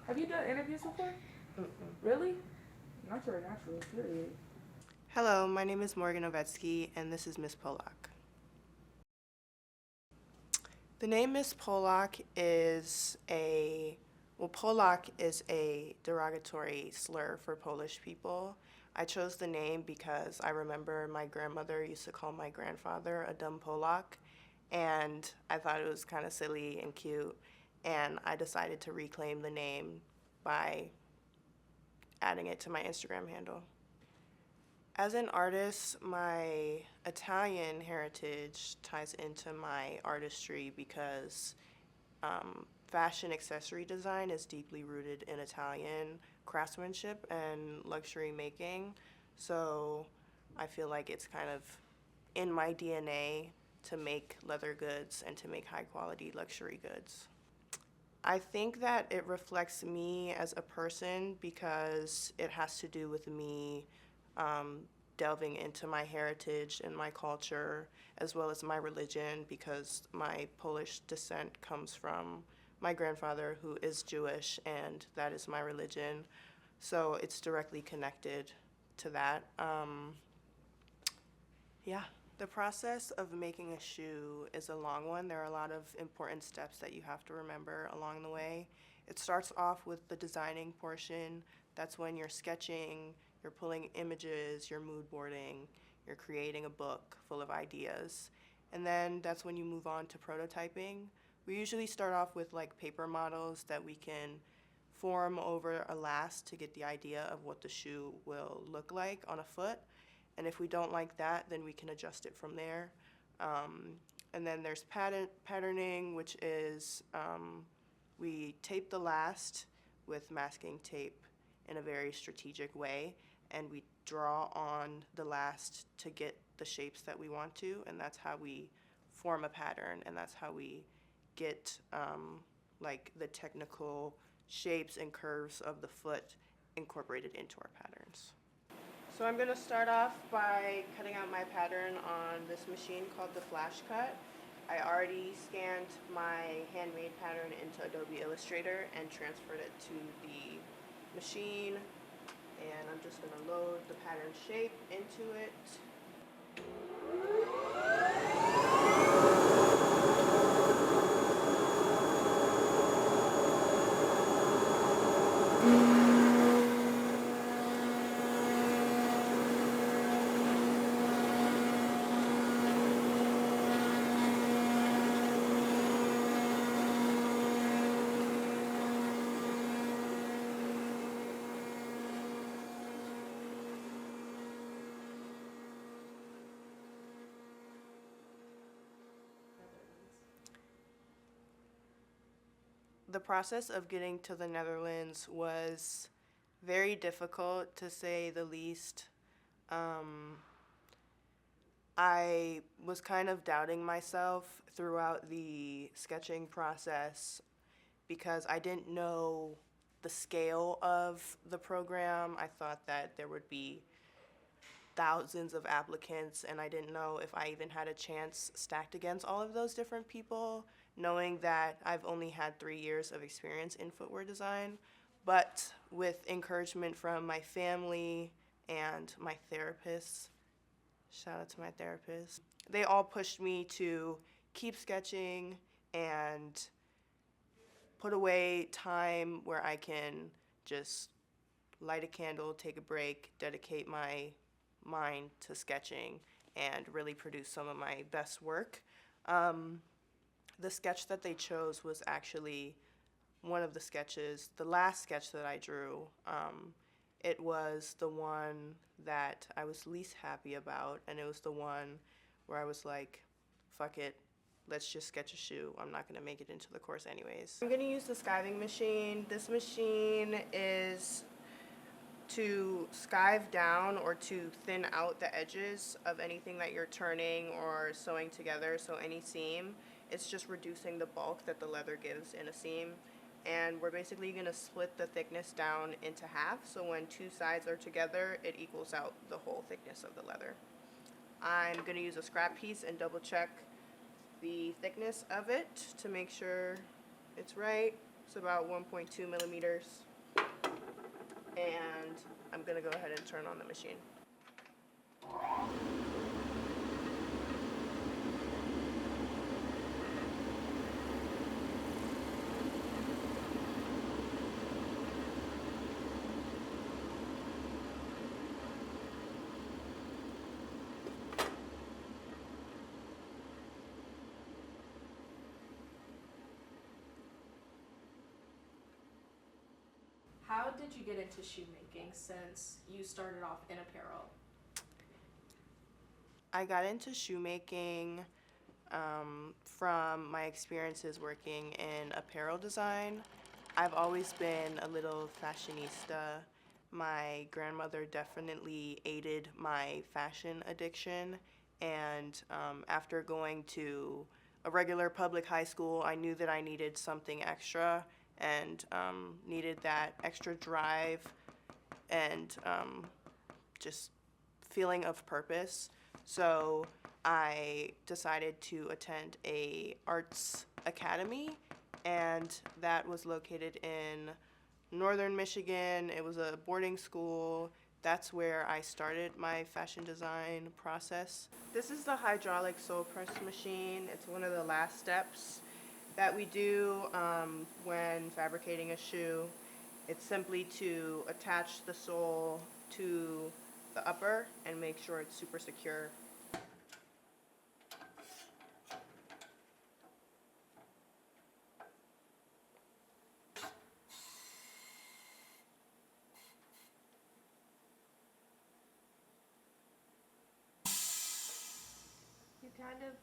Have you done interviews before? Mm-mm. Really? Not your natural, period. Hello, my name is Morgan Ovetsky, and this is Miss Polack. The name Miss Polack is Polack is a derogatory slur for Polish people. I chose the name because I remember my grandmother used to call my grandfather a dumb Polak, and I thought it was kind of silly and cute, and I decided to reclaim the name by adding it to my Instagram handle. As an artist, my Italian heritage ties into my artistry because fashion accessory design is deeply rooted in Italian craftsmanship and luxury making. So I feel like it's kind of in my DNA to make leather goods and to make high quality luxury goods. I think that it reflects me as a person because it has to do with me um, delving into my heritage and my culture as well as my religion because my Polish descent comes from my grandfather who is Jewish and that is my religion. So it's directly connected to that. Yeah. The process of making a shoe is a long one. There are a lot of important steps that you have to remember along the way. It starts off with the designing portion. That's when you're sketching, you're pulling images, you're mood boarding, you're creating a book full of ideas. And then that's when you move on to prototyping. We usually start off with like paper models that we can form over a last to get the idea of what the shoe will look like on a foot. And if we don't like that, then we can adjust it from there. Um, and then there's patterning, which is we tape the last with masking tape in a very strategic way, and we draw on the last to get the shapes that we want to, and that's how we form a pattern, and that's how we get like the technical shapes and curves of the foot incorporated into our patterns. So I'm going to start off by cutting out my pattern on this machine called the Flash Cut. I already scanned my handmade pattern into Adobe Illustrator and transferred it to the machine. And I'm just going to load the pattern shape into it. The process of getting to the Netherlands was very difficult to say the least. Um, I was kind of doubting myself throughout the sketching process because I didn't know the scale of the program. I thought that there would be thousands of applicants, and I didn't know if I even had a chance stacked against all of those different people, knowing that I've only had 3 years of experience in footwear design. But with encouragement from my family and my therapist, shout out to my therapist, they all pushed me to keep sketching and put away time where I can just light a candle, take a break, dedicate my mind to sketching, and really produce some of my best work. Um, the sketch that they chose was actually one of the sketches, the last sketch that I drew. It was the one that I was least happy about, and it was the one where I was like, fuck it, let's just sketch a shoe. I'm not gonna make it into the course anyways. I'm gonna use the skiving machine. This machine is to skive down or to thin out the edges of anything that you're turning or sewing together, so any seam. It's just reducing the bulk that the leather gives in a seam. And we're basically going to split the thickness down into half, so when two sides are together, it equals out the whole thickness of the leather. I'm going to use a scrap piece and double check the thickness of it to make sure it's right. It's about 1.2 millimeters. And I'm gonna go ahead and turn on the machine. How did you get into shoemaking since you started off in apparel? I got into shoemaking from my experiences working in apparel design. I've always been a little fashionista. My grandmother definitely aided my fashion addiction, and after going to a regular public high school, I knew that I needed something extra and needed that extra drive and just feeling of purpose. So I decided to attend a arts academy, and that was located in northern Michigan. It was a boarding school. That's where I started my fashion design process. This is the hydraulic sole press machine. It's one of the last steps that we do when fabricating a shoe. It's simply to attach the sole to the upper and make sure it's super secure. You kind of,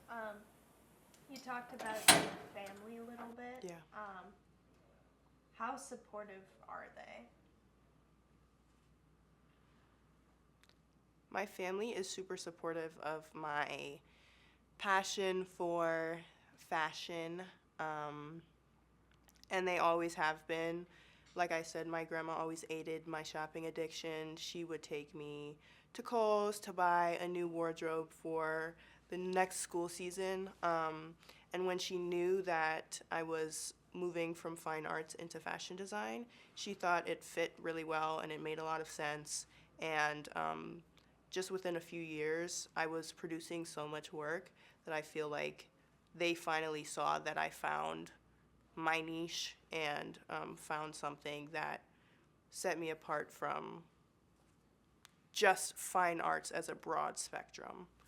you talked about your family a little bit. Yeah. How supportive are they? My family is super supportive of my passion for fashion, and they always have been. Like I said, my grandma always aided my shopping addiction. She would take me to Kohl's to buy a new wardrobe for the next school season. And when she knew that I was moving from fine arts into fashion design, she thought it fit really well and it made a lot of sense. And just within a few years, I was producing so much work that I feel like they finally saw that I found my niche and found something that set me apart from just fine arts as a broad spectrum.